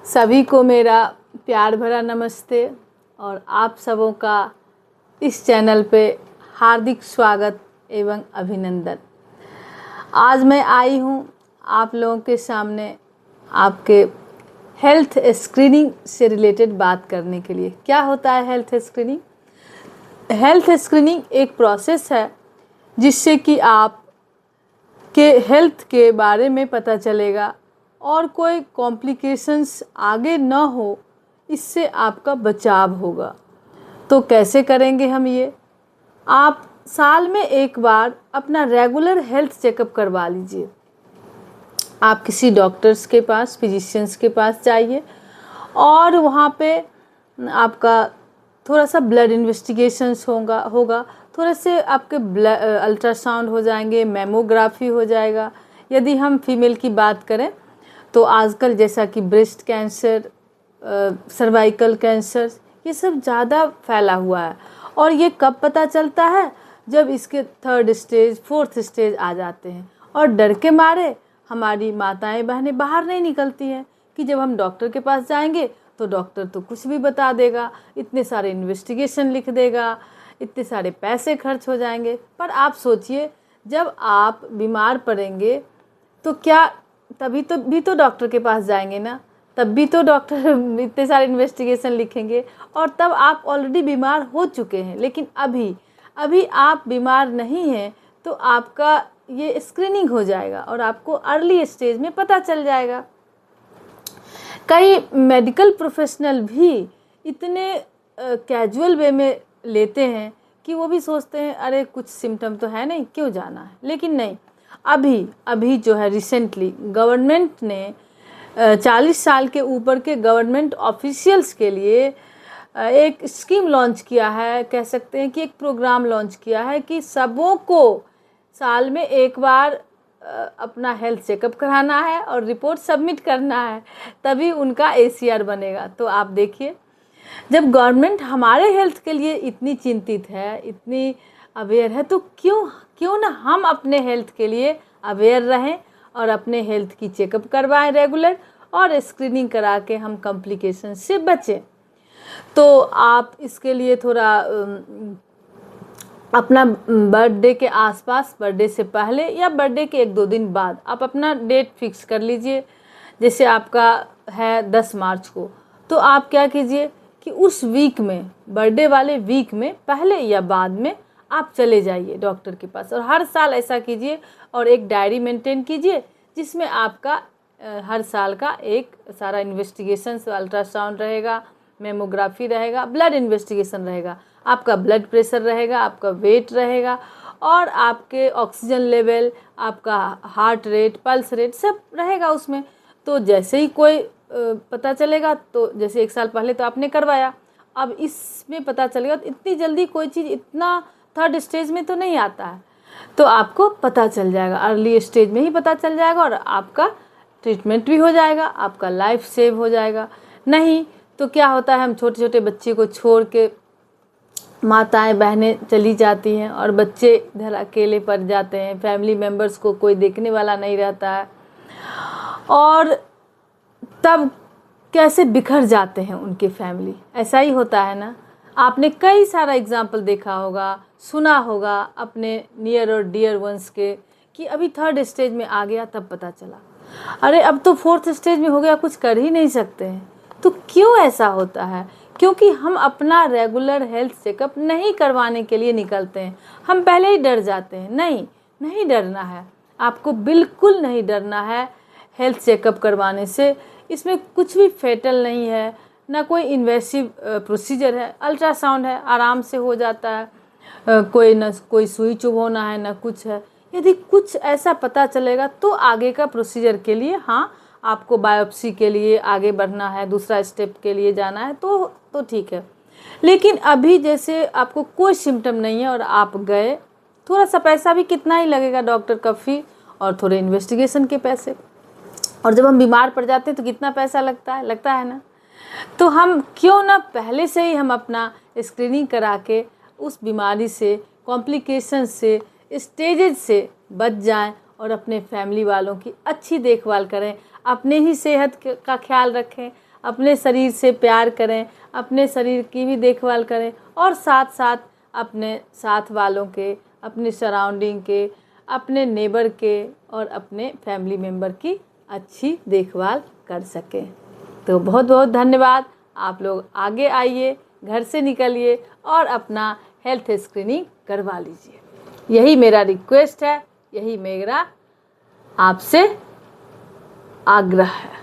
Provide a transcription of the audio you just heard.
सभी को मेरा प्यार भरा नमस्ते और आप सबों का इस चैनल पे हार्दिक स्वागत एवं अभिनंदन। आज मैं आई हूँ आप लोगों के सामने आपके हेल्थ स्क्रीनिंग से रिलेटेड बात करने के लिए। क्या होता है हेल्थ स्क्रीनिंग? हेल्थ स्क्रीनिंग एक प्रोसेस है जिससे कि आप के हेल्थ के बारे में पता चलेगा और कोई कॉम्प्लिकेशंस आगे न हो, इससे आपका बचाव होगा। तो कैसे करेंगे हम ये? आप साल में एक बार अपना रेगुलर हेल्थ चेकअप करवा लीजिए। आप किसी डॉक्टर्स के पास, फिजिशियंस के पास जाइए और वहाँ पे आपका थोड़ा सा ब्लड इन्वेस्टिगेशंस होगा, थोड़े से आपके अल्ट्रासाउंड हो जाएंगे, मेमोग्राफी हो जाएगा। यदि हम फीमेल की बात करें तो आजकल जैसा कि ब्रेस्ट कैंसर, सर्वाइकल कैंसर, ये सब ज़्यादा फैला हुआ है। और ये कब पता चलता है? जब इसके 3rd स्टेज 4th स्टेज आ जाते हैं और डर के मारे हमारी माताएं बहनें बाहर नहीं निकलती हैं कि जब हम डॉक्टर के पास जाएंगे तो डॉक्टर तो कुछ भी बता देगा, इतने सारे इन्वेस्टिगेशन लिख देगा, इतने सारे पैसे खर्च हो जाएंगे। पर आप सोचिए, जब आप बीमार पड़ेंगे तो क्या तभी तो डॉक्टर के पास जाएंगे ना, तब भी तो डॉक्टर इतने सारे इन्वेस्टिगेशन लिखेंगे और तब आप ऑलरेडी बीमार हो चुके हैं। लेकिन अभी आप बीमार नहीं हैं तो आपका ये स्क्रीनिंग हो जाएगा और आपको अर्ली स्टेज में पता चल जाएगा। कई मेडिकल प्रोफेशनल भी इतने कैजुअल वे में लेते हैं कि वो भी सोचते हैं अरे कुछ सिम्टम तो है नहीं, क्यों जाना है। लेकिन नहीं, अभी जो है रिसेंटली गवर्नमेंट ने 40 साल के ऊपर के गवर्नमेंट ऑफिशियल्स के लिए एक स्कीम लॉन्च किया है, कह सकते हैं कि एक प्रोग्राम लॉन्च किया है कि सबों को साल में एक बार अपना हेल्थ चेकअप कराना है और रिपोर्ट सबमिट करना है, तभी उनका ACR बनेगा। तो आप देखिए, जब गवर्नमेंट हमारे हेल्थ के लिए इतनी चिंतित है, इतनी अवेयर है, तो क्यों ना हम अपने हेल्थ के लिए अवेयर रहें और अपने हेल्थ की चेकअप करवाएं रेगुलर और स्क्रीनिंग करा के हम कॉम्प्लिकेशन से बचें। तो आप इसके लिए थोड़ा अपना बर्थडे के आसपास, बर्थडे से पहले या बर्थडे के 1-2 दिन बाद आप अपना डेट फिक्स कर लीजिए। जैसे आपका है 10 मार्च को, तो आप क्या कीजिए कि उस वीक में, बर्थडे वाले वीक में पहले या बाद में आप चले जाइए डॉक्टर के पास। और हर साल ऐसा कीजिए और एक डायरी मेंटेन कीजिए जिसमें आपका हर साल का एक सारा इन्वेस्टिगेशन, अल्ट्रासाउंड रहेगा, मेमोग्राफी रहेगा, ब्लड इन्वेस्टिगेशन रहेगा, आपका ब्लड प्रेशर रहेगा, आपका वेट रहेगा और आपके ऑक्सीजन लेवल, आपका हार्ट रेट, पल्स रेट सब रहेगा उसमें। तो जैसे ही कोई पता चलेगा, तो जैसे 1 साल पहले तो आपने करवाया, अब इसमें पता चलेगा, तो इतनी जल्दी कोई चीज़ इतना 3rd स्टेज में तो नहीं आता है, तो आपको पता चल जाएगा, अर्ली स्टेज में ही पता चल जाएगा और आपका ट्रीटमेंट भी हो जाएगा, आपका लाइफ सेव हो जाएगा। नहीं तो क्या होता है, हम छोटे छोटे बच्चे को छोड़ के माताएं बहनें चली जाती हैं और बच्चे इधर अकेले पड़ जाते हैं, फैमिली मेम्बर्स को कोई देखने वाला नहीं रहता है और तब कैसे बिखर जाते हैं उनके फैमिली। ऐसा ही होता है ना, आपने कई सारा एग्जाम्पल देखा होगा, सुना होगा अपने नियर और डियर वंस के कि अभी 3rd स्टेज में आ गया तब पता चला, अरे अब तो 4th स्टेज में हो गया, कुछ कर ही नहीं सकते हैं। तो क्यों ऐसा होता है? क्योंकि हम अपना रेगुलर हेल्थ चेकअप नहीं करवाने के लिए निकलते हैं, हम पहले ही डर जाते हैं। नहीं डरना है, आपको बिल्कुल नहीं डरना है हेल्थ चेकअप करवाने से। इसमें कुछ भी फेटल नहीं है, ना कोई इन्वेसिव प्रोसीजर है, अल्ट्रासाउंड है, आराम से हो जाता है, कोई सुई चुभोना है, ना कुछ है। यदि कुछ ऐसा पता चलेगा तो आगे का प्रोसीजर के लिए, हाँ, आपको बायोप्सी के लिए आगे बढ़ना है, दूसरा स्टेप के लिए जाना है तो ठीक है। लेकिन अभी जैसे आपको कोई सिम्टम नहीं है और आप गए, थोड़ा सा पैसा भी कितना ही लगेगा, डॉक्टर का फी और थोड़े इन्वेस्टिगेशन के पैसे, और जब हम बीमार पड़ जाते हैं तो कितना पैसा लगता है ना। तो हम क्यों ना पहले से ही हम अपना स्क्रीनिंग करा के उस बीमारी से, कॉम्प्लिकेशन से, स्टेजेस से बच जाएं और अपने फैमिली वालों की अच्छी देखभाल करें, अपने ही सेहत का ख्याल रखें, अपने शरीर से प्यार करें, अपने शरीर की भी देखभाल करें और साथ साथ अपने साथ वालों के, अपने सराउंडिंग के, अपने नेबर के और अपने फैमिली मेम्बर की अच्छी देखभाल कर सकें। तो बहुत बहुत धन्यवाद। आप लोग आगे आइए, घर से निकलिए और अपना हेल्थ स्क्रीनिंग करवा लीजिए। यही मेरा रिक्वेस्ट है, यही मेरा आपसे आग्रह है।